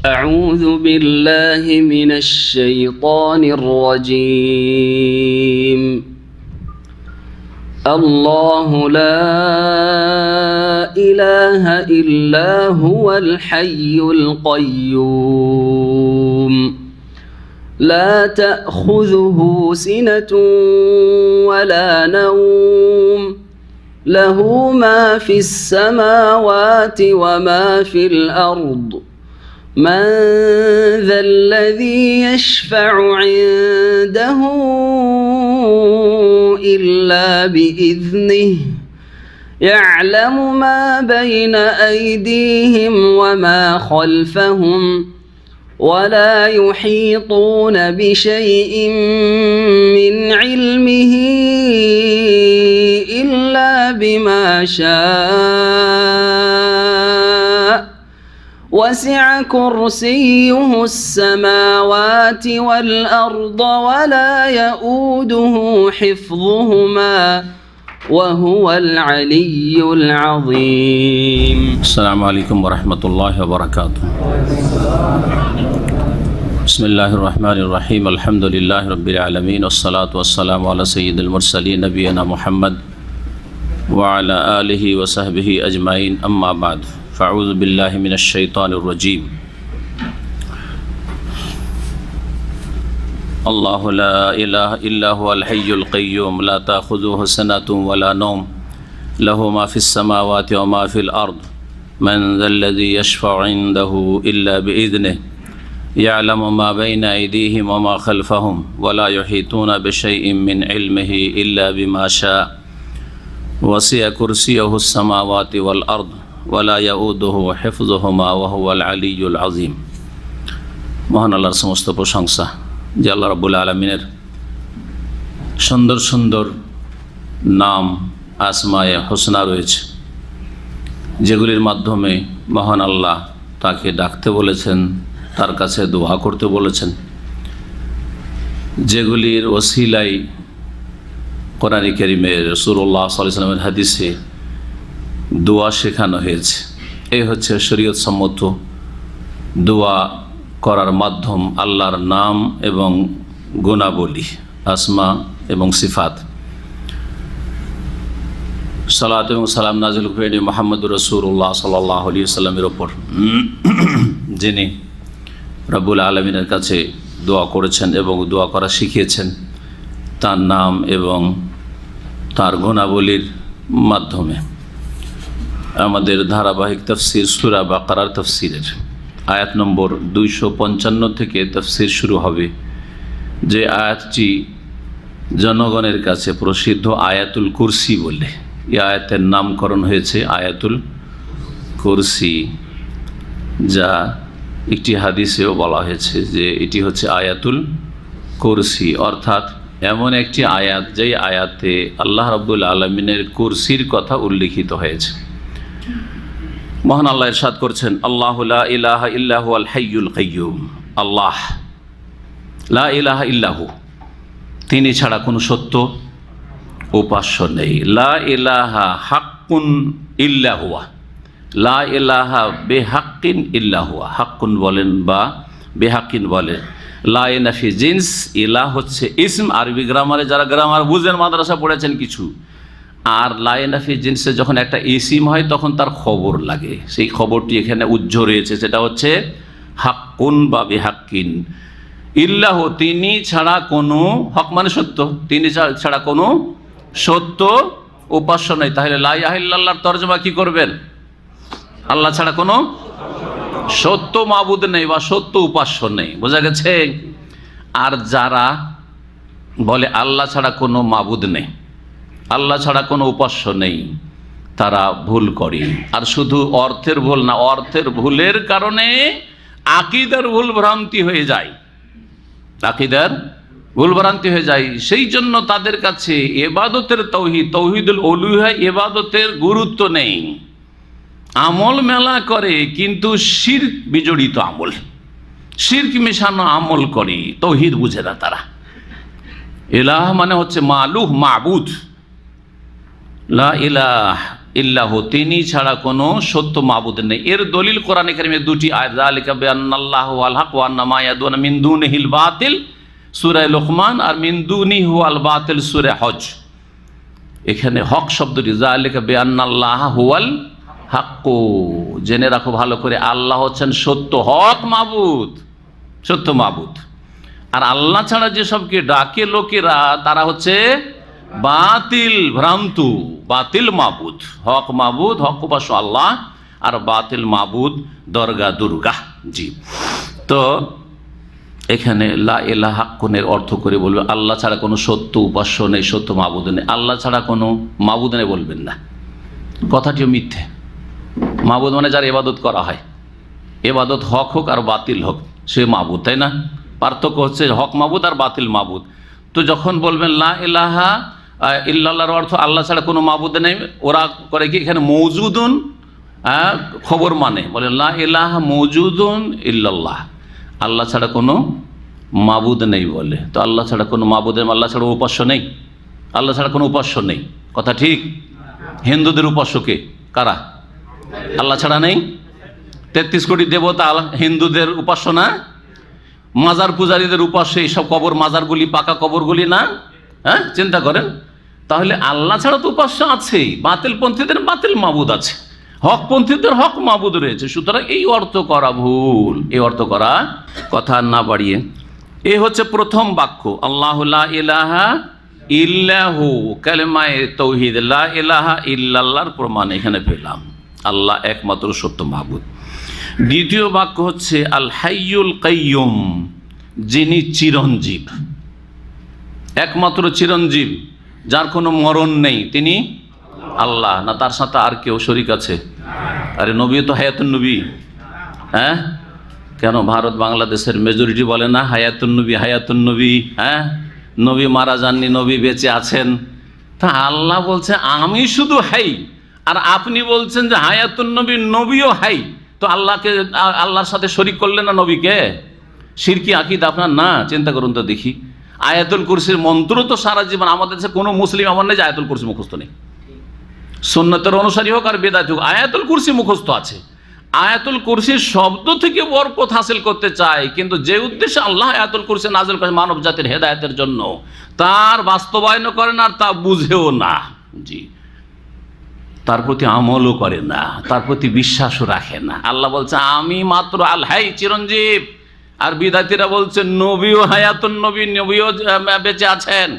أعوذ بالله من الشيطان الرجيم. الله لا إله إلا هو الحي القيوم لا تأخذه سنة ولا نوم له ما في السماوات وما في الأرض من ذا الذي يشفع عنده إلا بإذنه يعلم ما بين أيديهم وما خلفهم ولا يحيطون بشيء من علمه إلا بما شاء وسع كرسيه السماوات والأرض ولا يؤوده حفظهما وهو العلي العظيم. السلام عليكم ورحمة الله وبركاته. بسم الله الرحمن الرحيم. الحمد لله رب العالمين والصلاة والسلام على سيد المرسلين نبينا محمد وعلى آله وصحبه أجمعين. أما بعد فأعوذ بالله من الشيطان الرجيم. الله لا إله إلا هو الحي القيوم لا تأخذه سنة ولا نوم له ما في السماوات وما في الأرض من ذا الذي يشفع عنده إلا بإذنه يعلم ما بين أيديهم وما خلفهم ولا يحيطون بشيء من علمه إلا بما شاء وسع كرسيه السماوات والأرض ولا يؤوده حفظهما وهو العلي العظيم. মহান আল্লাহর সমস্ত প্রশংসা যে আল্লাহ রাব্বুল আলামিনের সুন্দর সুন্দর নাম আসমায়ে হোসনা রয়েছে, যেগুলির মাধ্যমে মহান আল্লাহ তাকে ডাকতে বলেছেন, তার কাছে দোয়া করতে বলেছেন, যেগুলির ওসিলায় কোরআন কারীমে রাসূলুল্লাহ সাল্লাল্লাহু আলাইহি ওয়াসাল্লামের হাদিসে দোয়া শেখানো হয়েছে। এই হচ্ছে শরীয়ত সম্মত দোয়া করার মাধ্যম, আল্লাহর নাম এবং গুণাবলী, আসমা এবং সিফাত। সালাত এবং সালাম নাযিল করেন মুহাম্মদুর রাসূলুল্লাহ সাল্লাল্লাহু আলাইহি ওয়াসাল্লামের ওপর, যিনি রব্বুল আলামিনের কাছে দোয়া করেছেন এবং দোয়া করা শিখিয়েছেন তার নাম এবং তার গুণাবলীর মাধ্যমে। আমাদের ধারাবাহিক তাফসির সূরা বাকারার তাফসিরের আয়াত নম্বর 255 থেকে তাফসির শুরু হবে, যে আয়াতটি জনগণের কাছে প্রসিদ্ধ আয়াতুল কুরসি বলে। এই আয়াতের নামকরণ হয়েছে আয়াতুল কুরসি, যা একটি হাদিসেও বলা হয়েছে যে এটি হচ্ছে আয়াতুল কুরসি, অর্থাৎ এমন একটি আয়াত যেই আয়াতে আল্লাহ রাব্বুল আলামিনের কুরসির কথা উল্লেখিত হয়েছে। মহান আল্লাহ ইরশাদ করছেন, আল্লাহু লা ইলাহা ইল্লা হুয়াল হাইয়ুল কাইয়্যুম। আল্লাহ লা ইলাহা ইল্লাহু, তিনি ছাড়া কোনো সত্য উপাস্য নেই। লা ইলাহা হাক্কুন ইল্লা হুয়া, লা ইলাহা বেহাক্কিন ইল্লা হুয়া। হাক্কুন বলেন বা বেহাক্কিন বলেন। লা নাফি জিন্স, ইলাহ হচ্ছে ইসম। আরবি গ্রামারে যারা গ্রামার বুঝেন, মাদ্রাসা পড়েছেন কিছু, আর লাইনাফি জিন্সে যখন একটা ইসিম হয় তখন তার খবর লাগে, সেই খবরটি এখানে উজ্জ্ব রয়েছে, সেটা হচ্ছে হাক্কুন বা বিহাক্কিন। ইল্লাহ, তিনি ছাড়া কোনো, হক মানে সত্য, তিনি ছাড়া কোনো সত্য উপাস্য নেই। তাহলে লা ইলাহা ইল্লাল্লাহর তরজমা কি করবেন? আল্লাহ ছাড়া কোনো সত্য মাবুদ নেই বা সত্য উপাস্য নেই। বোঝা গেছে? আর যারা বলে আল্লাহ ছাড়া কোনো মাবুদ নেই, আল্লাহ ছাড়া কোনো উপাস্য নেই, তারা ভুল করে। আর শুধু অর্থের ভুল না, অর্থের ভুলের কারণে আকীদার ভুল ভ্রান্তি হয়ে যায়, আকীদার ভুল ভ্রান্তি হয়ে যায়। সেই জন্য তাদের কাছে ইবাদতের তৌহিদুল উলুহিয়া ইবাদতের গুরুত্ব নেই। আমল মেলা করে কিন্তু শিরক বিজড়িত আমল, শিরক মেশানো আমল করে, তৌহিদ বুঝে না তারা। ইলাহ মানে হচ্ছে মালুহ, মাবুদ। লা ইলাহ ইল্লাহু, তিনি ছাড়া কোনো সত্য মাবুদ নেই। এর দলিল কোরআনে কারিমে দুটি আয়াত, যালিকা বিআন্নাল্লাহু ওয়াল হক ওয়া আন্না মা ইয়াদুনা মিন দুনিহিল বাতিল সূরা লোকমান, আর মিন দুনিহি ওয়াল বাতিল সূরা হজ। এখানে হক শব্দটি, যালিকা বিআন্নাল্লাহা হুয়াল হক, জেনে রাখো ভালো করে, আল্লাহ হচ্ছেন সত্য, হক মাবুদ, সত্য মাবুদ। আর আল্লাহ ছাড়া যেসবকে ডাকে লোকেরা তারা হচ্ছে বাতিল, ভ্রান্তু, বাতিল মাবুদ। হক মাবুদ, হক উপাস্য আল্লাহ, আর বাতিল মাবুদ দরগা দুর্গা। জি, তো এখানে লা ইলাহা কোনের অর্থ করে বলবে আল্লাহ ছাড়া কোনো সত্য উপাস্য নেই, সত্য মাবুদ নেই। আল্লাহ ছাড়া কোনো মাবুদ নেই বলবেন না, কথাটিও মিথ্যে। মাবুদ মানে যার ইবাদত করা হয়, ইবাদত হক হোক আর বাতিল হোক, সে মাবুদ, তাই না? পার্থক্য হচ্ছে হক মাবুদ আর বাতিল মাবুদ। তো যখন বলবেন লা ইলাহা ইল্লাল্লাহর অর্থ আল্লাহ ছাড়া কোনো মাবুদ নেই, ওরা করে কি এখানে মৌজুদুন খবর মানে বলে লা ইলাহা মৌজুদুন ইল্লাল্লাহ, আল্লাহ ছাড়া কোনো মাবুদ নেই বলে। তো আল্লাহ ছাড়া কোনো মাবুদ নেই, আল্লাহ ছাড়া উপাস্য নেই, আল্লাহ ছাড়া কোনো উপাস্য নেই, কথা ঠিক? হিন্দুদের উপাস্যকে কারা? আল্লাহ ছাড়া নেই? 33 কোটি দেবতা হিন্দুদের উপাস্য না? মাজার পূজারীদের উপাস্য এইসব কবর, মাজারগুলি, পাকা কবরগুলি না? হ্যাঁ, চিন্তা করেন। তাহলে আল্লাহ ছাড়া তো উপাস্য আছেই, বাতিল পন্থীদের বাতিল মাবুদ আছে, হক পন্থীদের হক মাবুদ রয়েছে। সুতরাং এই অর্থ করা ভুল, এই অর্থ করা, কথা না বাড়িয়ে। এ হচ্ছে প্রথম বাক্য, আল্লাহু লা ইলাহা ইল্লাহু, কালেমায়ে তাওহীদ, লা ইলাহা ইল্লাল্লাহর প্রমাণ এখানে পেলাম, আল্লাহ একমাত্র সত্য মাবুদ। দ্বিতীয় বাক্য হচ্ছে আল হাইয়ুল কাইয়ুম, যিনি চিরঞ্জীব, একমাত্র চিরঞ্জীব, যার কোনো মরণ নেই, তিনি আল্লাহ। না তার সাথে আর কেউ শরীক আছে? আরে নবী তো হায়াতুন নবী। হ্যাঁ, কেন ভারত বাংলাদেশের মেজরিটি বলে না হায়াতুন নবী, হায়াতুন নবী? হ্যাঁ, নবী মারা যাননি, নবী বেঁচে আছেন। তা আল্লাহ বলছে আমি শুধু হাই, আর আপনি বলছেন যে হায়াতুন নবী, নবীও হাই। তো আল্লাহকে, আল্লাহর সাথে শরীক করলেন না নবীকে? শিরকি আকীদা আপনার না? চিন্তা করুন তো দেখি। আয়াতুল কুরসির মন্ত্র তো সারা জীবন আমাদের দেশে কোনো মুসলিম এমন নেই যে আয়াতুল কুরসি মুখস্থ নেই। সুন্নতের অনুসারী হোক আর বেদাতি হোক, আয়াতুল কুরসি মুখস্থ আছে। আয়াতুল কুরসির শব্দ থেকে বরকত হাসিল করতে চায়, কিন্তু যে উদ্দেশ্যে আল্লাহ আয়াতুল কুরসি নাযিল করেন মানব জাতির হেদায়েতের জন্য, তার বাস্তবায়ন করেন আর তা বুঝেও না। জি, তার প্রতি আমলও করে না, তার প্রতি বিশ্বাসও রাখে না। আল্লাহ বলছে আমি মাত্র আল হাই, চিরঞ্জীব, আর বিদাতিরা বলছে নবীও হায়াতুন নবী, নবীও বেঁচে আছেন।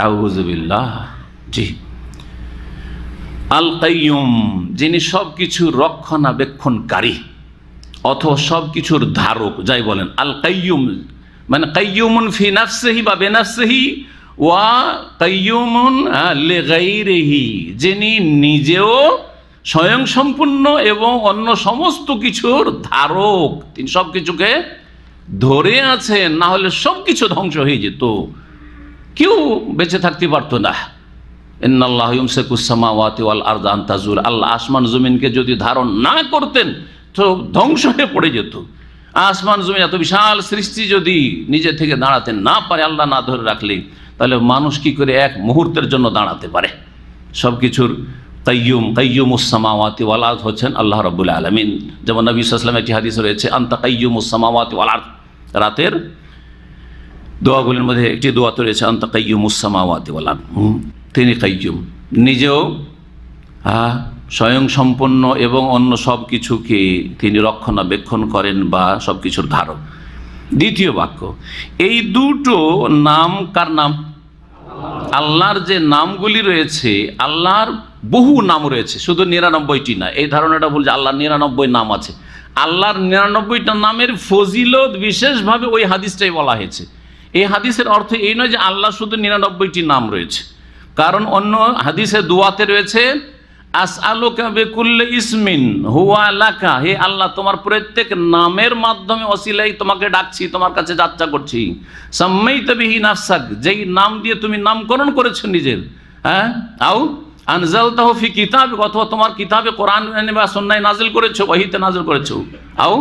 আউযুবিল্লাহ। জি, আল কাইয়ুম, যিনি সব কিছুর রক্ষণাবেক্ষণকারী অথবা সব কিছুর ধারক, যাই বলেন। আল কাইয়ুম মানে কাইয়ুমুন ফি নাফসিহি বা বিনাফসিহি ওয়া কাইয়ুমুন লিগাইরিহি, যিনি নিজেও স্বয়ংসম্পূর্ণ এবং অন্য সমস্ত কিছুর ধারক। তিনি সব কিছুকে ধরে আছেন, না হলে সব কিছু ধ্বংস হয়ে যেত, কেউ বেঁচে থাকতে পারতো না। ইন্নাল্লাহা ইউমসিকুস সামাওয়াতি ওয়াল আরদা আন তাজুল, আল্লাহ আসমান জমিনকে যদি ধারণ না করতেন তো ধ্বংস হয়ে পড়ে যেত। আসমান জমিন এত বিশাল সৃষ্টি যদি নিজে থেকে দাঁড়াতে না পারে, আল্লাহ না ধরে রাখলে, তাহলে মানুষ কি করে এক মুহূর্তের জন্য দাঁড়াতে পারে? সব কিছুর কাইয়ুম, কাইয়ুমুস সামাওয়াতি ওয়াল আরদ হচ্ছেন আল্লাহ রাব্বুল আলামিন। যেমন নবী সাল্লাল্লাহু আলাইহি ওয়াসাল্লামের একটি হাদিস রয়েছে, আনতা কাইয়ুমুস সামাওয়াতি ওয়াল আরদ, রাতের দোয়াগুলির মধ্যে একটি দোয়া তো রয়েছে, আনতা কাইয়ুমুস সামাওয়াতি ওয়াল আরদ। তিনি কাইয়ুম, নিজেও স্বয়ং সম্পন্ন এবং অন্য সব কিছুকে তিনি রক্ষণাবেক্ষণ করেন বা সব কিছুর ধারক। দ্বিতীয় বাক্য, এই দুটো নাম কার নাম? আল্লাহর যে নামগুলি রয়েছে, আল্লাহর বহু নাম রয়েছে, শুধু 99টি না। এই ধারণাটা ভুল যে আল্লাহর 99 নাম আছে। আল্লাহর 99টা নামের ফজিলত বিশেষভাবে ওই হাদিসটাই বলা হয়েছে। এই হাদিসের অর্থ এই নয় যে আল্লাহ শুধু 99টি নাম রয়েছে, কারণ অন্য হাদিসে দোয়াতে রয়েছে আসআলুকা বিকুল্লি ইসমিন হুয়া লাকা, হে আল্লাহ তোমার প্রত্যেক নামের মাধ্যমে ওসিলাই তোমাকে ডাকছি, তোমার কাছে যাত্রা করছি। সাম্মাইতা বিহি নাফসাক, যেই নাম দিয়ে তুমি নামকরণ করেছো নিজের, হ্যাঁ, আও আনজালতাহু ফি কিতাবিক, অথবা তোমার কিতাবে কোরআন বা সুন্নাহে নাযিল করেছো, ওহীতে নাযিল করেছো। আও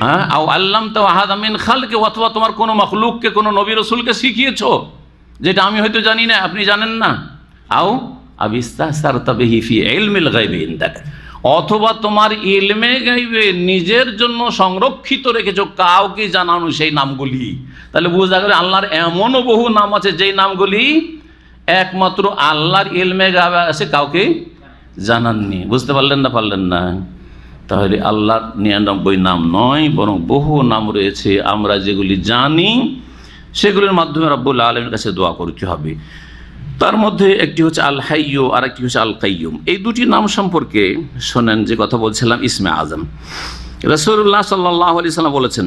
হ্যাঁ, আও আল্লামতাহু আহাদা মিন খালকি, অথবা তোমার কোনো মাখলুককে, কোনো নবী রাসূলকে শিখিয়েছো, যেটা আমি হয়তো জানি না, আপনি জানেন না। আও আবিস্তাহসারতা বিহি ফি ইলমিল গায়বি ইনদাক, অথবা তোমার ইলমে গায়বে নিজের জন্য সংরক্ষিত রেখেছো কাউকে জানানো সেই নামগুলি। তাহলে বোঝা গেল আল্লাহর এমনও বহু নাম আছে যেই নামগুলি একমাত্র আল্লাহর ইলমে গায়বে আছে, কাউকে জানাননি। বুঝতে পারলেন না? পারলেন না? তাহলে আল্লাহর 99 নাম নয়, বরং বহু নাম রয়েছে আমরা যেগুলি জানি, সেগুলির মাধ্যমে রব্বুল আলামিনের কাছে দোয়া করতে হবে। তার মধ্যে একটি হচ্ছে আল হাইয়্যু আর একটি হচ্ছে আল কাইয়্যুম। এই দুটি নাম সম্পর্কে শোনেন, যে কথা বলছিলাম ইসমে আজম। রাসূলুল্লাহ সাল্লাল্লাহু আলাইহি ওয়াসাল্লাম বলেছেন,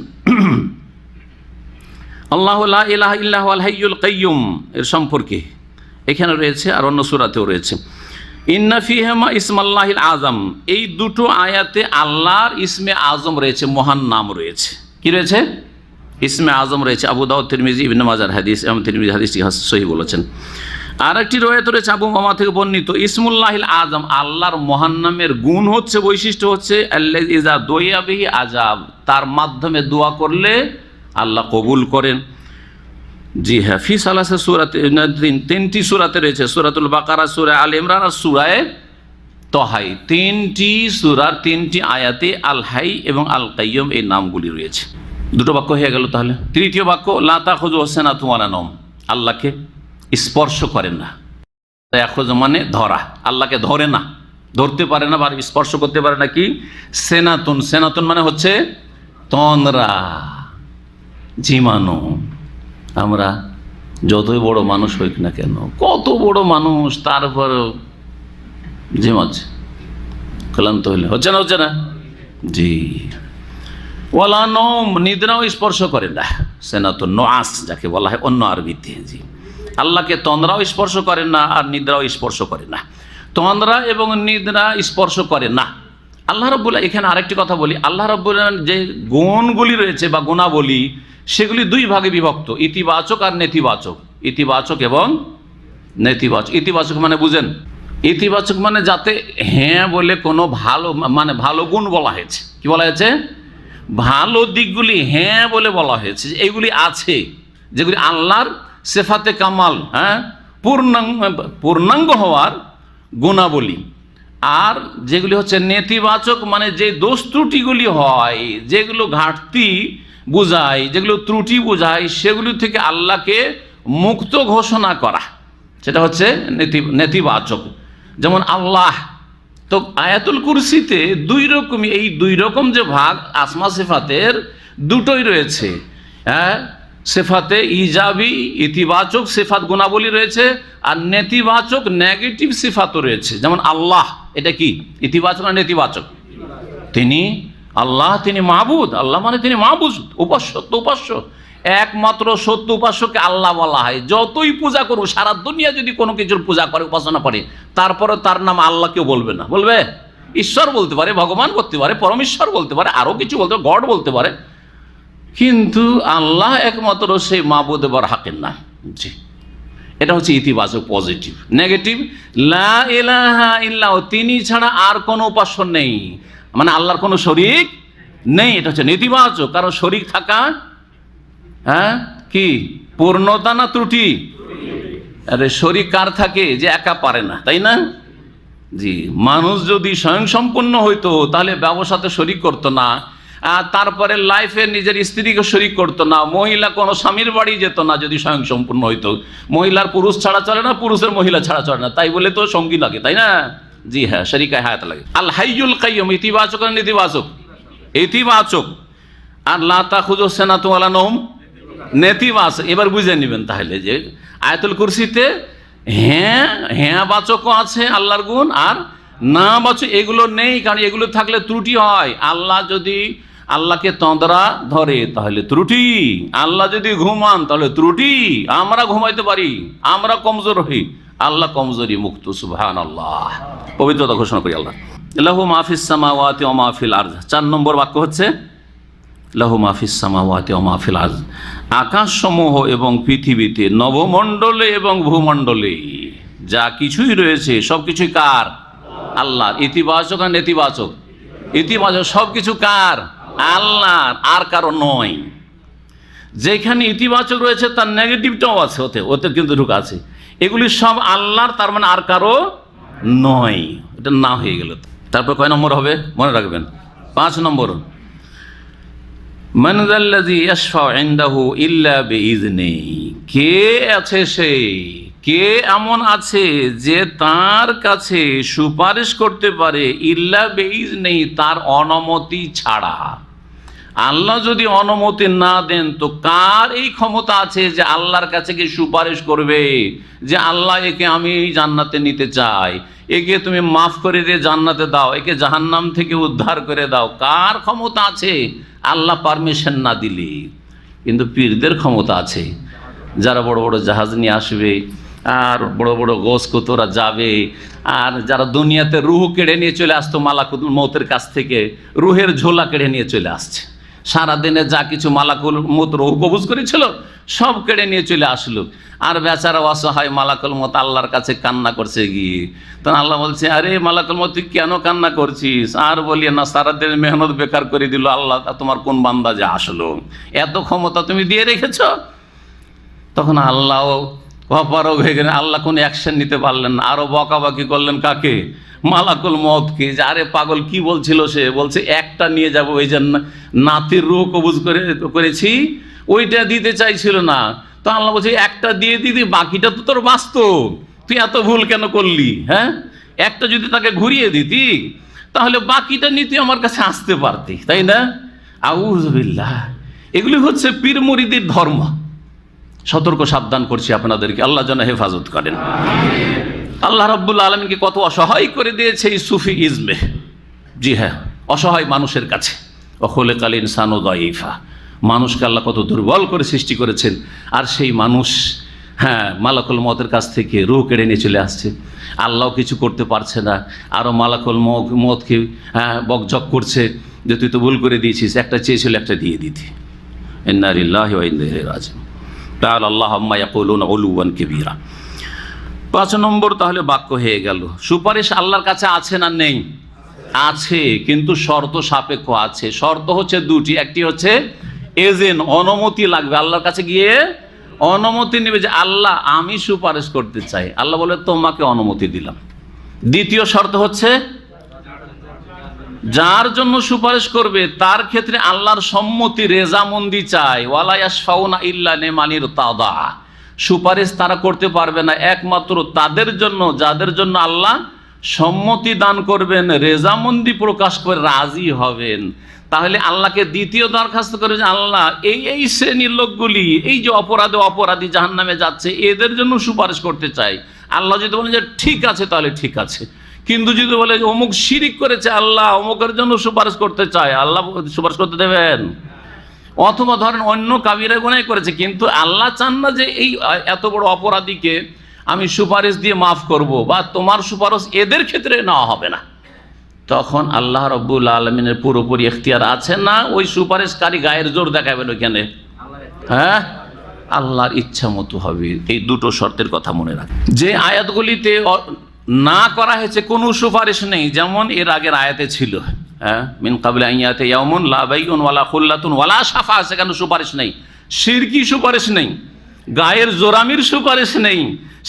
আল্লাহু লা ইলাহা ইল্লা হুয়াল হাইয়্যুল কাইয়্যুম এর সম্পর্কে এখানে রয়েছে, আর অন্য সূরাতেও রয়েছে, ইন্না ফিহিমা ইসমাল্লাহিল আযম। এই দুটো আয়াতে আল্লাহর ইসমে আজম রয়েছে, মহান নাম রয়েছে। কি রয়েছে? ইসমে আজম রয়েছে। আবু দাউদ, তিরমিজি, ইবনে মাজার হাদিস, এবং তিরমিজি হাদিসটি সহিহ বলেছেন। আর একটি রওয়ায়াত রয়েছে আবু মামা থেকে বর্ণিত, ইসমুল্লাহিল আজম, আল্লাহর মহান নামের গুণ হচ্ছে, বৈশিষ্ট্য হচ্ছে আল্লাযী ইযা দুইয়া বিহি আজাব, তার মাধ্যমে দোয়া করলে আল্লাহ কবুল করেন। জি হ্যাঁ, ফি সালাসা সূরাতে, তিনটি সূরাতে রয়েছে, সূরাতুল বাকারা, সূরা আল ইমরান আর সূরায়ে তহাই। তিনটি সূরার তিনটি আয়াতে আল হাই এবং আল কাইয়্যুম এই নামগুলি রয়েছে। দুটো বাক্য হয়ে গেল। তাহলে তৃতীয় বাক্য, লা তাখুযুহু সিনাতুন ওয়ালা নাওম, আল্লাহকে স্পর্শ করেন না। তাখুয মানে ধরা, আল্লাহকে ধরে না, ধরতে পারে না বা স্পর্শ করতে পারে না। কি সেনাতুন? সেনাতুন মানে হচ্ছে তন্দ্রা, জীবাণু। আমরা যতই বড় মানুষ হইক না কেন, কত বড় মানুষ, তারপর জিমাচ্ছে, ক্লান্ত হইলে হচ্ছে না, হচ্ছে না? জি। ওয়ালা নওম, নিদ্রাও স্পর্শ করে না। সেনাতুন নোয়াস যাকে বলা হয় অন্য আরবিতে। জি, আল্লাহকে তন্দ্রাও স্পর্শ করে না আর নিদ্রাও স্পর্শ করে না। তন্দ্রা এবং নিদ্রা স্পর্শ করে না। আল্লাহ রাব্বুল, এখানে আরেকটি কথা বলি, আল্লাহ রাব্বুল যে গুণগুলি রয়েছে বা গুণাবলী, সেগুলি দুই ভাগে বিভক্ত, ইতিবাচক আর নেতিবাচক। ইতিবাচক এবং নেতিবাচক। ইতিবাচক মানে বুঝেন? ইতিবাচক মানে যাতে হ্যাঁ বলে কোনো ভালো, মানে ভালো গুণ বলা হয়েছে। কি বলা হয়েছে? ভালো দিকগুলি হ্যাঁ বলে বলা হয়েছে, এগুলি আছে, যেগুলি আল্লাহর সিফাতে কামাল, হ্যাঁ, পূর্ণাঙ্গ হওয়ার গুণাবলী। আর যেগুলি হচ্ছে নেতিবাচক, মানে যে দোষ ত্রুটিগুলি হয়, যেগুলো ঘাটতি বুঝায়, যেগুলো ত্রুটি বুঝায়, সেগুলি থেকে আল্লাহকে মুক্ত ঘোষণা করা, সেটা হচ্ছে নেতিবাচক। যেমন আল্লাহ, তো আয়াতুল কুরসিতে দুই রকমই, এই দুই রকম যে ভাগ আসমা সিফাতের দুটোই রয়েছে। হ্যাঁ, সিফাতে ইজাবি ইতিবাচক সিফাত গুণাবলী রয়েছে, আর নেতিবাচক নেগেটিভ সিফাতও রয়েছে। যেমন আল্লাহ, এটা কি ইতিবাচক না নেতিবাচক? তিনি আল্লাহ, তিনি মাহবুদ। আল্লাহ মানে তিনি মাহবুদ, উপাস্য, উপাস্য, একমাত্র সত্য উপাস্যকে আল্লাহ বলা হয়। যতই পূজা করুক, সারা দুনিয়া যদি কোনো কিছুর পূজা করে, উপাসনা করে, তারপরে তার নাম আল্লাহ কেউ বলবে না। বলবে? ঈশ্বর বলতে পারে, ভগবান বলতে পারে, পরমেশ্বর বলতে পারে, আরও কিছু বলতে পারে, গড বলতে পারে, কিন্তু আল্লাহ একমাত্র সেই মাহবুদ এবার হাকের না। জি, এটা হচ্ছে ইতিবাচক, পজিটিভ। নেগেটিভ, লা ইলাহা ইল্লাহু, তিনি ছাড়া আর কোনো উপাস্য নেই, মানে আল্লাহর কোনো শরীক নেই। এটা হচ্ছে নেতিবাচক, কারণ শরীক থাকা, হ্যাঁ, কি পূর্ণতা না ত্রুটি? আরে শরীক কার থাকে? যে একা পারে না, তাই না? জি, মানুষ যদি স্বয়ং সম্পূর্ণ হইতো তাহলে ব্যবসাতে শরীক করতো না, আর তারপরে লাইফে নিজের স্ত্রীকে শরীক করতো না, মহিলা কোনো স্বামীর বাড়ি যেত না যদি স্বয়ং সম্পূর্ণ হইতো। মহিলার পুরুষ ছাড়া চলে না, পুরুষের মহিলা ছাড়া চলে না, তাই বলে তো সঙ্গী লাগে, তাই না? জি হ্যাঁ, শরীকায়ে হায়াত লাগে। আল হাইয়ুল কাইয়্যুম, ইতিবাচক না নেতিবাচক? ইতিবাচক। আর লা তাখুযুহু সিনাতুন ওয়ালা নাওম, নেতিবাচক। এবার বুঝে নেবেন তাহলে যে আয়াতুল কুরসিতে হ্যাঁ, হ্যাঁ বাচকও আছে আল্লাহর গুণ, আর না বাচক এগুলো নেই, কারণ এগুলো থাকলে ত্রুটি হয়। আল্লাহ যদি আল্লাহকে তন্দ্রা ধরে তাহলে ত্রুটি, আল্লাহ যদি ঘুমান তাহলে ত্রুটি। আমরা ঘুমাইতে পারি, আমরা কমজোর হই, আল্লাহ কমজোরি মুক্ত। সুবহানাল্লাহ, পবিত্রতা ঘোষণা করি আল্লাহ। লাহু মা ফিস সামাওয়াতি ওয়া মা ফিল আরদ। 4 নম্বর বাক্য হচ্ছে লাহু মা ফিস সামাওয়াতি ওয়া মা ফিল আরদ, আকাশসমূহ এবং পৃথিবীতে, নবমণ্ডলে এবং ভূমণ্ডলে যা কিছুই রয়েছে সব কিছুই কার? আল্লাহ। ইতিবাচক আর নেতিবাচক? ইতিবাচক। সব কিছু কার? আল্লাহর, আর কারো নয়। যেখানে ইতিবাচক রয়েছে তার নেগেটিভটাও আছে, ওতে কিন্তু ঢুক আছে। এগুলি সব আল্লাহর, তার মানে আর কারো নয়, এটা না হয়ে গেল। তারপর কয় নম্বর হবে মনে রাখবেন? 5 নম্বর, মান যাল্লাযী ইয়াশফাউ ইনদাহু ইল্লা বিইযনিহি, কে আছে সে, কে এমন আছে যে তার কাছে সুপারিশ করতে পারে ইল্লা বিইযনিহি, তার অনুমতি ছাড়া। আল্লাহ যদি অনুমতি না দেন তো কার এই ক্ষমতা আছে যে আল্লাহর কাছে গিয়ে সুপারিশ করবে যে আল্লাহ একে আমি জান্নাতে নিতে চাই, একে তুমি মাফ করে দিয়ে জান্নাতে দাও, একে জাহান্নাম থেকে উদ্ধার করে দাও? কার ক্ষমতা আছে আল্লাহ পারমিশন না দিলে? কিন্তু পীরদের ক্ষমতা আছে, যারা বড় বড় জাহাজ নিয়ে আসবে আর বড় বড় গোস কুতুরা যাবে, আর যারা দুনিয়াতে রুহ কেড়ে নিয়ে চলে আসতো মালাকুল মৌতের কাছ থেকে, রুহের ঝোলা কেড়ে নিয়ে চলে আসছে, সারাদিনে যা কিছু মালাকুল মত রুহ কবুজ করেছিল সব কেড়ে নিয়ে চলে আসলো, আর বেচারা অসহায় মালাকুল মত আল্লাহর কাছে কান্না করছে গিয়ে। তখন আল্লাহ বলছে, আরে মালাকুল মত তুই কেন কান্না করছিস? আর বলিয়ে না, সারাদিন মেহনত বেকার করে দিল আল্লাহ, তোমার কোন বান্দা যে আসলো, এত ক্ষমতা তুমি দিয়ে রেখেছ। তখন আল্লাহ অপারগ হয়ে গেলেন, আল্লাহ কোনো অ্যাকশন নিতে পারলেন না, আরো বকাবাকি করলেন কাকে? মালাকুল মউতকে, যে আরে পাগল কি বলছিল সে, বলছে একটা নিয়ে যাব, ওই যে নাতির রূহ কবুজ করেছি ওইটা দিতে চাইছিল না। তো আল্লাহ বলছে একটা দিয়ে দিদি, বাকিটা তো তোর বাস্তব, তুই এত ভুল কেন করলি? হ্যাঁ, একটা যদি তাকে ঘুরিয়ে দিতি তাহলে বাকিটা নিতে আমার কাছে আসতে পারতি, তাই না? আউযু বিল্লাহ, এগুলি হচ্ছে পীর মুরিদের ধর্ম। সতর্ক সাবধান করছি আপনাদেরকে, আল্লাহ যেন হেফাজত করেন। আল্লাহ রাব্বুল আলামিনকে কত অসহায় করে দিয়েছে এই সুফি ইজমে। জি হ্যাঁ, অসহায় মানুষের কাছে। ওয়াখুলিকাল ইনসানু দাঈফা, মানুষকে আল্লাহ কত দুর্বল করে সৃষ্টি করেছেন, আর সেই মানুষ হ্যাঁ মালাকুল মউতের কাছ থেকে রূহ কেড়ে নিয়ে চলে আসছে, আল্লাহ কিছু করতে পারছে না, আরও মালাকুল মউতকে হ্যাঁ বকঝক করছে যে তুই তো ভুল করে দিয়েছিস, একটা চেয়েছিল একটা দিয়ে দিতি। ইন্না লিল্লাহি ওয়া ইন্না ইলাইহি রাজিউন। তাআলা আল্লাহু আম্মা ইয়াকুলুনা উলুওয়ান কাবীরা। 5 নম্বর তাহলে বাক্য হয়ে গেল। সুপারিশ আল্লাহর কাছে আছে না নেই? আছে, কিন্তু শর্ত সাপেক্ষ আছে। শর্ত হচ্ছে 2টি। একটি হচ্ছে এজেন্ট, অনুমতি লাগবে, আল্লাহর কাছে গিয়ে অনুমতি নেবে যে আল্লাহ আমি সুপারিশ করতে চাই, আল্লাহ বলে তোমাকে অনুমতি দিলাম। দ্বিতীয় শর্ত হচ্ছে যার জন্য সুপারিশ করবে তার ক্ষেত্রে আল্লাহর সম্মতি, রেজামন্দি চাই। ওয়ালা ইয়াশফাউনা ইল্লা লিমান ইরতাদা, সুপারিশ তারা করতে পারবে না একমাত্র তাদের জন্য যাদের জন্য আল্লাহ সম্মতি দান করবেন, রেজামন্দি প্রকাশ করে রাজি হবেন। তাহলে আল্লাহকে দ্বিতীয় দরখাস্ত করে যে আল্লাহ এই শ্রেণীর লোকগুলি, এই যে অপরাধী জাহান্নামে যাচ্ছে, এদের জন্য সুপারিশ করতে চাই। আল্লাহ যদি বলেন যে ঠিক আছে তাহলে ঠিক আছে, কিন্তু যদি বলে যে অমুক শিরিক করেছে আল্লাহ অমুকের জন্য সুপারিশ করতে চায়, আল্লাহ সুপারিশ করতে দেবেন? অথবা ধরেন অন্য কাবিরা গুনাহ করেছে, কিন্তু আল্লাহ চান না যে এই এত বড় অপরাধীকে আমি সুপারিশ দিয়ে মাফ করব, বা তোমার সুপারিশ এদের ক্ষেত্রে নেওয়া হবে না। তখন আল্লাহ রাব্বুল আলামিনের পুরোপুরি এখতিয়ার আছে না ওই সুপারিশকারী গায়ের জোর দেখাবেন ওইখানে? হ্যাঁ, আল্লাহর ইচ্ছা মতো হবে। এই 2টো শর্তের কথা মনে রাখ। যে আয়াতগুলিতে না করা হয়েছে কোনো সুপারিশ নেই, যেমন এর আগের আয়াতে ছিল, হ্যাঁ, মিন ক্বাবলি আন ইয়াতিয়া ইয়াউমুন লা বাইউন ওয়ালা খুল্লাতুন ওয়ালা শাফা, সেখানে সুপারিশ নেই, শিরকি সুপারিশ নেই, গায়ের জোরামির সুপারিশ নেই,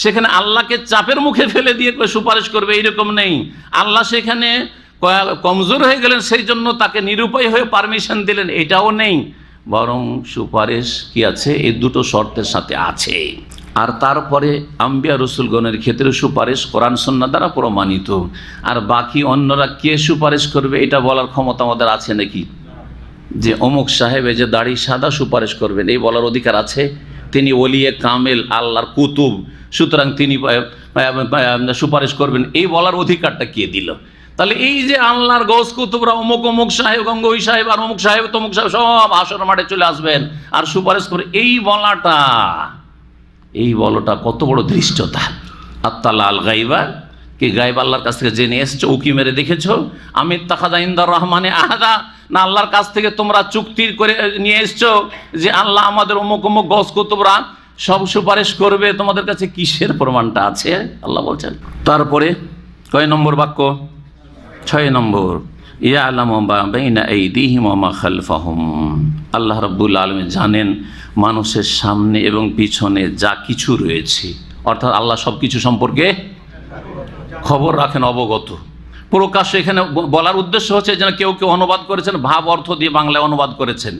সেখানে আল্লাহকে চাপের মুখে ফেলে দিয়ে সুপারিশ করবে এইরকম নেই। আল্লাহ সেখানে কমজোর হয়ে গেলেন সেই জন্য তাকে নিরুপায় হয়ে পারমিশন দিলেন, এটাও নেই। বরং সুপারিশ কি আছে? এই 2টো শর্তের সাথে আছে। আর তারপরে আম্বিয়া রসুলগণের ক্ষেত্রে সুপারিশ কোরআন সুন্নাহ দ্বারা প্রমাণিত। আর বাকি অন্যরা কে সুপারিশ করবে এটা বলার ক্ষমতা আমাদের আছে নাকি? যে অমুক সাহেব এই যে দাড়ি সাদা সুপারিশ করবেন, এই বলার অধিকার আছে? তিনি ওলিয়ে কামেল, আল্লাহর কুতুব, সুতরাং তিনি সুপারিশ করবেন, এই বলার অধিকারটা কে দিল? তাহলে এই যে আল্লাহর গৌস কুতুবরা অমুক অমুক সাহেব, গঙ্গোই সাহেব আর অমুক সাহেব তমুক সাহেব সব হাসর মাঠে চলে আসবেন আর সুপারিশ করে, এই বলাটা কত বড় ধৃষ্টতা! আত্তালা আল গাইবা, কি গায়েব আল্লাহর কাছ থেকে জেনে এসছো, উকি মেরে দেখেছো? আমি তাখাদা ইনদার রহমানে আহাদা, না আল্লাহর কাছ থেকে তোমরা চুক্তি করে নিয়ে এসছো যে আল্লাহ আমাদের অমুক অমুক গৌস কুতুবরা সব সুপারিশ করবে? তোমাদের কাছে কিসের প্রমাণটা আছে? আল্লাহ বলছেন। তারপরে কয় নম্বর বাক্য? 6 নম্বর, ইয়ালামু মা বাইনা আইদিহিম ওয়া মা খালফাহুম, আল্লাহ রাব্বুল আলামিন জানেন মানুষের সামনে এবং পিছনে যা কিছু রয়েছে, অর্থাৎ আল্লাহ সব কিছু সম্পর্কে খবর রাখেন, অবগত। প্রকাশ্য এখানে বলার উদ্দেশ্য হচ্ছে যেন কেউ কেউ অনুবাদ করেছেন ভাব অর্থ দিয়ে বাংলায় অনুবাদ করেছেন।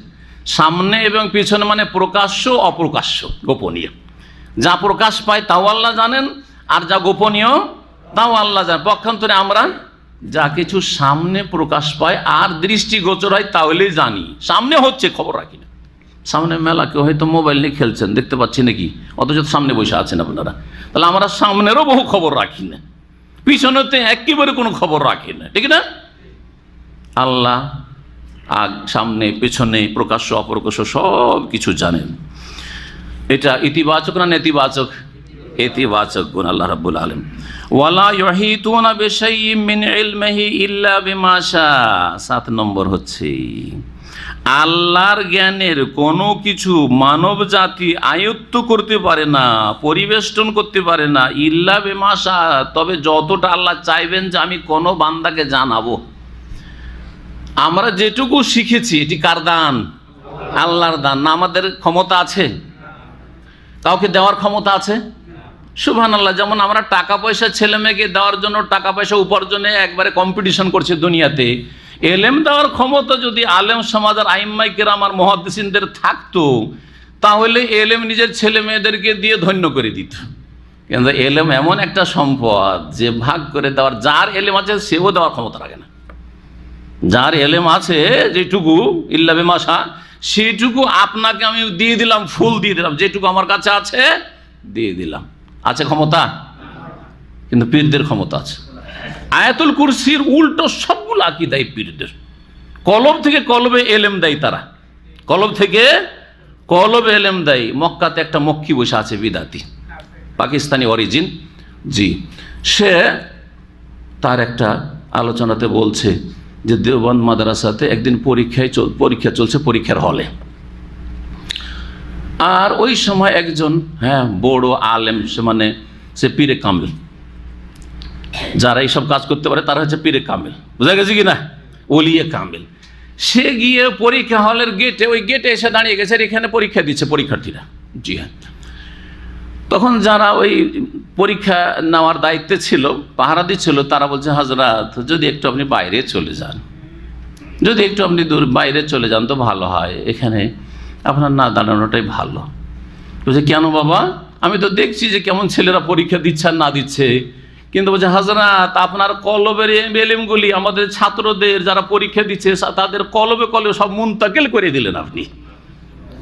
সামনে এবং পিছনে মানে প্রকাশ্য অপ্রকাশ্য গোপনীয়। যা প্রকাশ পায় তাও আল্লাহ জানেন, আর যা গোপনীয় তাও আল্লাহ জানেন। পক্ষান্তরে আমরা যা কিছু সামনে প্রকাশ পায় আর দৃষ্টিগোচর হয় তাহলেই জানি, সামনে হচ্ছে খবর রাখি না। সামনে মেলা, কেউ হয়তো মোবাইল নিয়ে খেলছেন, দেখতে পাচ্ছি নাকি, অথচ সামনে বসে আছেন আপনারা। তাহলে আমরা সামনেরও বহু খবর রাখি না, পিছনেতে একেবারে কোনো খবর রাখি না, ঠিক না? আল্লাহ সামনে পেছনে প্রকাশ্য অপ্রকাশ্য সব কিছু জানেন। এটা ইতিবাচক না নেতিবাচক? ইতিবাচক গুণ আল্লাহ রাব্বুল আলামিন। ওয়ালা ইউহিতুনা বিশাইইম মিন ইলমিহি ইল্লা বিমা শা। 7 নম্বর হচ্ছে আল্লাহর জ্ঞানের কোনো কিছু মানব জাতি আয়ত্ত করতে পারে না, পরিবেষ্টন করতে পারে না, ইল্লা বিমা শা, তবে যতটা আল্লাহ চাইবেন যে আমি কোনো বান্দাকে জানাবো। আমরা যেটুকু শিখেছি এটি কার দান? আল্লাহর দান। না আমাদের ক্ষমতা আছে? কাউকে দেওয়ার ক্ষমতা আছে? সুবহানাল্লাহ। যেমন আমরা টাকা পয়সা ছেলে মেয়েকে দেওয়ার জন্য টাকা পয়সা উপার্জনে একবারে কম্পিটিশন করছে দুনিয়াতে, এলেম দেওয়ার ক্ষমতা যদি আলেম সমাজের আইম্মাই কেরাম আর মুহাদ্দিসিনদের থাকতো তাহলে এলেম নিজের ছেলে মেয়েদেরকে দিয়ে ধন্য করে দিত। কিন্তু এলেম এমন একটা সম্পদ যে ভাগ করে দেওয়ার, যার এলেম আছে সেও দেওয়ার ক্ষমতা রাখে না। যার এলেম আছে যেটুকু ইল্লা বিমা শা, সেটুকু আপনাকে আমি দিয়ে দিলাম, ফুল দিয়ে দিলাম, যেটুকু আমার কাছে আছে দিয়ে দিলাম। আছে ক্ষমতা? কিন্তু পীরদের ক্ষমতা আছে। আয়াতুল কুরসির উল্টো সবগুলো আকীদাই পীরদের। কলব থেকে কলবে এলেম দেয় তারা, কলব থেকে কলবে এলেম দেয়। মক্কাতে একটা মক্কি বসে আছে বিদাতি, পাকিস্তানি অরিজিন, জি, সে তার একটা আলোচনাতে বলছে যে দেওবন্দ মাদ্রাসাতে একদিন পরীক্ষা চলছে, পরীক্ষার হলে। আর ওই সময় একজন বড় আলেম, সে পীরে কামিল, যারা এইসব কাজ করতে পারে তারা হচ্ছে পীরে কামিল, বুঝা গেছে কি না, ওলিয়ে কামিল। সে গিয়ে পরীক্ষা হলের গেটে, ওই গেটে এসে দাঁড়িয়ে গেছে, এখানে পরীক্ষা দিচ্ছে পরীক্ষার্থীরা। জি হ্যাঁ। তখন যারা ওই পরীক্ষা নেওয়ার দায়িত্বে ছিল, পাহারা দিচ্ছিল, তারা বলছে হযরত যদি একটু আপনি বাইরে চলে যান, যদি একটু আপনি দূর বাইরে চলে যান তো ভালো হয়, এখানে আপনার না দাঁড়ানোটাই ভালো। বলছে কেন বাবা? আমি তো দেখছি যে কেমন ছেলেরা পরীক্ষা দিচ্ছে আর না দিচ্ছে। কিন্তু বলছে হযরত আপনার কলবের এলেমগুলি আমাদের ছাত্রদের যারা পরীক্ষা দিচ্ছে তাদের কলবে কলবে সব মুনতাকিল করে দিলেন, আপনি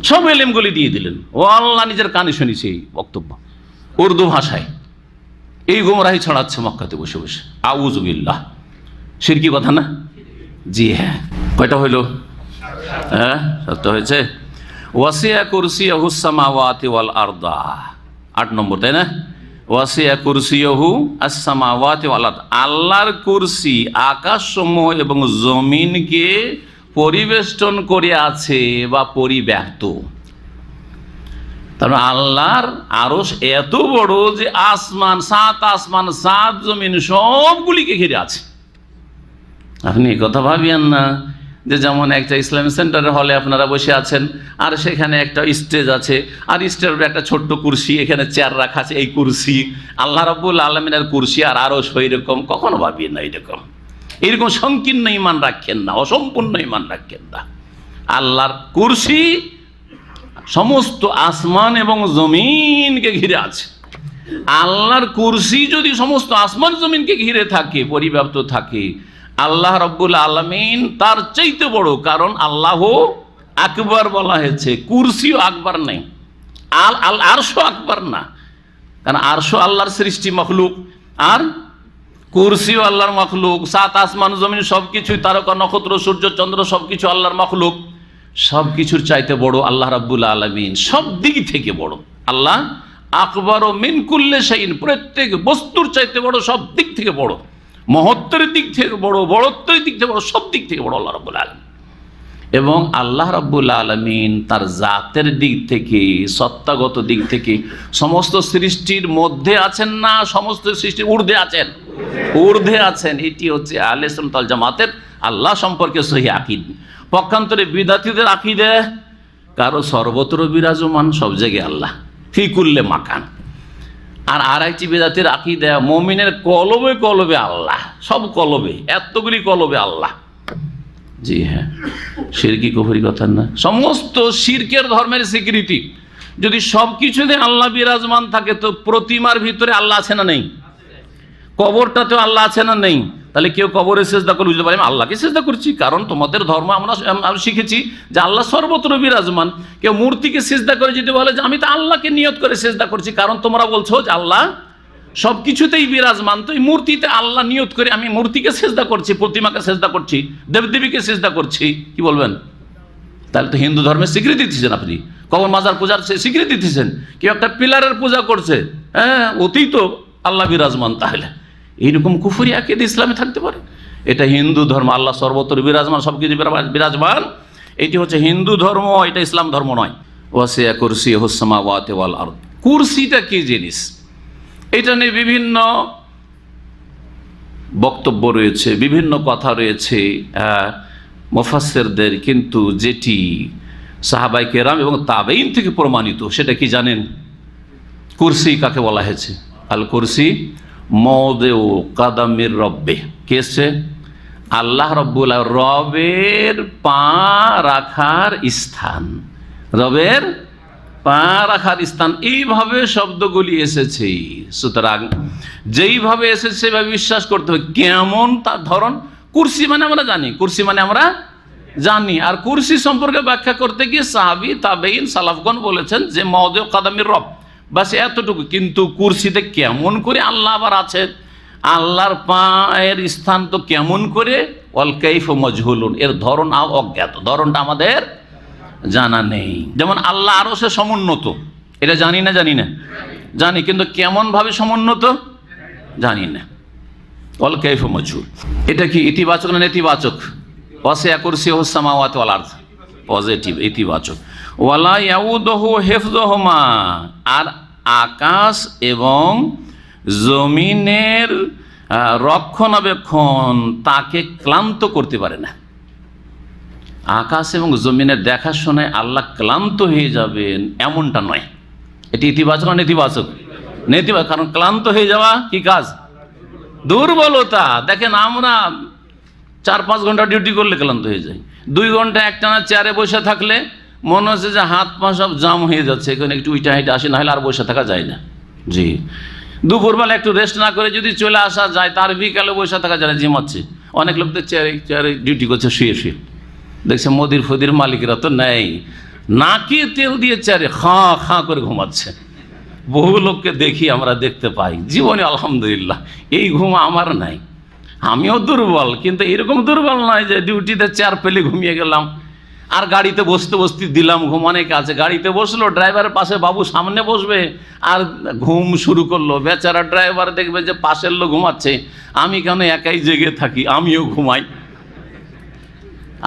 সব এলেমগুলি দিয়ে দিলেন। ও আল্লাহ নিজের কানে শুনেছি এই বক্তব্য উর্দু ভাষায়। এই গোমরাহি ছড়াচ্ছে মক্কাতে বসে বসে। আউযু বিল্লাহ, শিরকি কথা না? জি হ্যাঁ। কয়টা হইল? হ্যাঁ, সত্য হয়েছে। ওয়াসিয়া কুরসিয়াহুস সামাওয়াতি ওয়াল আরদা, 8 নম্বর, তাই না? ওয়াসিয়া কুরসিয়াহু আস সামাওয়াতি ওয়াল আরদ, আল্লাহর কুরসি আকাশসমূহ এবং জমিনকে পরিবেষ্টন করে আছে বা পরিব্যাপ্ত। তার আল্লাহর আরশ এত বড় যে আসমান, 7 আসমান 7 জমিন সবগুলিকে ঘিরে আছে। আপনি কথা ভাবিয়েন না যে যেমন একটা ইসলামী সেন্টারের হলে আপনারা বসে আছেন আর সেখানে একটা স্টেজ আছে আর স্টেজের উপরে একটা ছোট্ট কুরসি, এখানে চেয়ার রাখা আছে, এই কুরসি আল্লাহ রাব্বুল আলামিনের কুরসি আর আরশ এরকম কখনো ভাবিয়েন না। এরকম সংকীর্ণ ঈমান রাখেন না, অসম্পূর্ণ ঈমান রাখেন না। আল্লাহর কুরসি সমস্ত আসমান এবং জমিনকে ঘিরে আছে। আল্লাহর কুরসি যদি সমস্ত আসমান জমিনকে ঘিরে থাকে, পরিব্যাপ্ত থাকে, আল্লাহ রাব্বুল আলামিন তার চাইতে বড়। কারণ আল্লাহ আকবার বলা হয়েছে, কুরসিও আকবার নেই, আরশও আকবার না। কারণ আরশও আল্লাহর সৃষ্টি মখলুক আর কুরসিও আল্লাহর মখলুক। 7 আসমান জমিন সবকিছুই, তারকা নক্ষত্র সূর্য চন্দ্র সবকিছু আল্লাহর মখলুক। সব কিছুর চাইতে বড় আল্লাহ রাব্বুল আলামিন, সব দিক থেকে বড়। আল্লাহ আকবার মিন কুল্লি শাইইন, প্রত্যেক বস্তুর চাইতে বড়, সব দিক থেকে বড়, মহত্বের দিক থেকে বড়, বড়ত্বের দিক থেকে বড়, সব দিক থেকে বড় আল্লাহ রাব্বুল আলামিন। এবং আল্লাহ রাব্বুল আলামিন তার জাতের দিক থেকে, সত্তাগত দিক থেকে সমস্ত সৃষ্টির মধ্যে আছেন না, সমস্ত সৃষ্টির ঊর্ধ্বে আছেন? ঊর্ধ্বে আছেন। এটি হচ্ছে আহলে সুন্নাত ওয়াল জামাতের আল্লাহ সম্পর্কে সহিহ আকীদা। পক্ষান্তরে বিদাতীদের আকীদা কারো সর্বত্র বিরাজমান, সব জায়গায় আল্লাহ, ফি কুল্লি মাকান। আর আরেকটি বেদাতের আকীদা মুমিনের কলবে কলবে আল্লাহ, সব কলবে, এতগুলি কলবে আল্লাহ। জি হ্যাঁ, শিরকি কুফরি কথা না, সমস্ত শিরকের ধর্মের স্বীকৃতি। যদি সব কিছুতে আল্লাহ বিরাজমান থাকে তো প্রতিমার ভিতরে আল্লাহ আছে না নেই? কবরটাতেও আল্লাহ আছে না নেই? তাহলে কেউ কবরে সেজদা করে বুঝতে পারে আমি আল্লাহকে সেজদা করছি, কারণ তোমাদের ধর্ম আমরা শিখেছি যে আল্লাহ সর্বত্র বিরাজমান। কেউ মূর্তিকে সেজদা করে যদি বলে যে আমি তো আল্লাহকে নিয়ত করে সেজদা করছি, কারণ তোমরা বলছো যে আল্লাহ সব কিছুতেই বিরাজমান, তো এই মূর্তিতে আল্লাহ নিয়ত করে আমি মূর্তিকে সেজদা করছি, প্রতিমাকে সেজদা করছি, দেবদেবীকে সেজদা করছি, কি বলবেন? তাহলে তো হিন্দু ধর্মের স্বীকৃতি দিচ্ছেন আপনি, কবর মাজার পূজার স্বীকৃতি দিচ্ছেন। কেউ একটা পিলারের পূজা করছে, হ্যাঁ ওতেই তো আল্লাহ বিরাজমান। তাহলে এইরকম কুফরি আকীদা ইসলামে থাকতে পারে? এটা হিন্দু ধর্ম, আল্লাহ সর্বত্র বিরাজমান, সব কিছু বিরাজমান, এটি হচ্ছে হিন্দু ধর্ম, এটা ইসলাম ধর্ম নয়। ওয়াসিয়া কুরসিয়ুস সামাওয়াতি ওয়াল আরদ। কুরসিটা কি জিনিস, এটা নিয়ে বিভিন্ন বক্তব্য রয়েছে, বিভিন্ন কথা রয়েছে মুফাসসিরদের, কিন্তু যেটি সাহাবায়ে কেরাম এবং তাবেঈন থেকে প্রমাণিত সেটা কি জানেন? কুরসি কাকে বলা হয়েছে? আল কুরসি মওদিউ কাদামির রব্বে, কে এসছে? আল্লাহ রব্বুল আলামিন, রবের পা রাখার স্থান, রবের পা রাখার স্থান, এইভাবে শব্দগুলি এসেছে। সুতরাং যেইভাবে এসেছে সেভাবে বিশ্বাস করতে হবে। কেমন তার ধরন? কুরসি মানে আমরা জানি, কুরসি মানে আমরা জানি। আর কুরসি সম্পর্কে ব্যাখ্যা করতে গিয়ে সাহাবী, তাবেঈন, সালাফগণ বলেছেন যে মওদিউ কাদামির রব, বাস এতটুকু। কিন্তু কুরসিতে কেমন করে আল্লাহ আবার আছেন, আল্লাহর পায়ের স্থান তো কেমন করে, ওয়াল কাইফু মাজহুলুন, এর ধরন অজ্ঞাত, ধরনটা আমাদের জানা নেই। যেমন আল্লাহ আরশে সমুন্নত, এটা জানি না? জানি না, জানি, কিন্তু কেমন ভাবে সমুন্নত জানি না। ওয়াল কাইফু মাজহুল, এটা কি ইতিবাচক না নেতিবাচক? ওয়াসিয়া কুরসিয়ুস সামাওয়াতি ওয়াল আরদ, পজিটিভ, ইতিবাচক। ওয়ালা ইয়াউদুহু হিফযুহুমা, আর আকাশ এবং জমিনের রক্ষণাবেক্ষণ তাকে ক্লান্ত করতে পারে না। আকাশ এবং জমিনের দেখাশোনায় আল্লাহ ক্লান্ত হয়ে যাবেন এমনটা নয়। এটি ইতিবাচক না নেতিবাচক? নেতিবাচক, কারণ ক্লান্ত হয়ে যাওয়া কি কাজ? দুর্বলতা। দেখেন আমরা 4-5 ঘন্টা ডিউটি করলে ক্লান্ত হয়ে যায়, 2 ঘন্টা একটানা চেয়ারে বসে থাকলে মনে হচ্ছে যে হাত পা সব জাম হয়ে যাচ্ছে, এখানে একটু উইটা হাইটা আসে, না হলে আর বসে থাকা যায় না। জি, দুপুরবেলা একটু রেস্ট না করে যদি চলে আসা যায়, তার বিকালে বসে থাকা যায় না, জিমাচ্ছে। অনেক লোক তো চেয়ারে ডিউটি করছে শুয়ে শুয়ে, দেখছে মদির ফদির মালিকরা তো নেই, নাকে তেল দিয়ে চেয়ারে খাঁ খাঁ করে ঘুমাচ্ছে। বহু লোককে দেখি, আমরা দেখতে পাই জীবনে, আলহামদুলিল্লাহ এই ঘুম আমার নাই। আমিও দুর্বল, কিন্তু এরকম দুর্বল নয় যে ডিউটিতে চেয়ার পেলে ঘুমিয়ে গেলাম। আর গাড়িতে বসতে বসতে দিলাম ঘুম। অনেকে আছে গাড়িতে বসলো, ড্রাইভারের পাশে বাবু সামনে বসবে আর ঘুম শুরু করলো, বেচারা ড্রাইভার দেখবে যে পাশের লোক ঘুমাচ্ছে, আমি কেন একাই জেগে থাকি, আমিও ঘুমাই,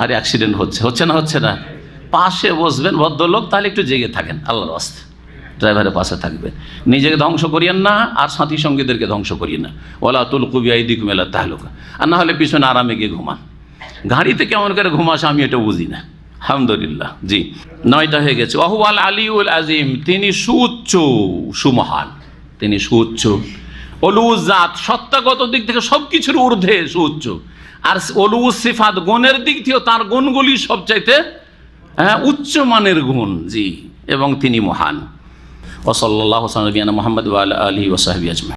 আর অ্যাক্সিডেন্ট হচ্ছে না? হচ্ছে না? পাশে বসবেন ভদ্রলোক, তাহলে একটু জেগে থাকেন, আল্লাহর রাস্তায় ড্রাইভারের পাশে থাকবেন, নিজেকে ধ্বংস করিয়েন না আর সাথী সঙ্গীদেরকে ধ্বংস করিয়েন না। ওয়ালা তুলকু বিআইদিকুম ইলা তাহলুকা, আর না হলে পিছনে আরামে গিয়ে ঘুমান। গাড়িতে কেমন করে ঘুমাসে আমি এটা বুঝি না। আলহামদুলিল্লাহ। জি, 9টা হয়ে গেছে। ওয়াহুয়াল আলিউল আজিম, তিনি সুউচ্চ, সুমহান, তিনি সুউচ্চ। অলুজাত, সত্তাগত দিক থেকে সবকিছুর ঊর্ধ্বে সুউচ্চ। আর অলুস সিফাত, গুণের দিক থেকেও তার গুণগুলি সবচাইতে উচ্চ মানের গুণ। জি, এবং তিনি মহান। ওয়া সাল্লাল্লাহু আলা নবিয়িনা মুহাম্মদ ওয়া আলা আলিহি ওয়া সাহবিহি আজমাইন।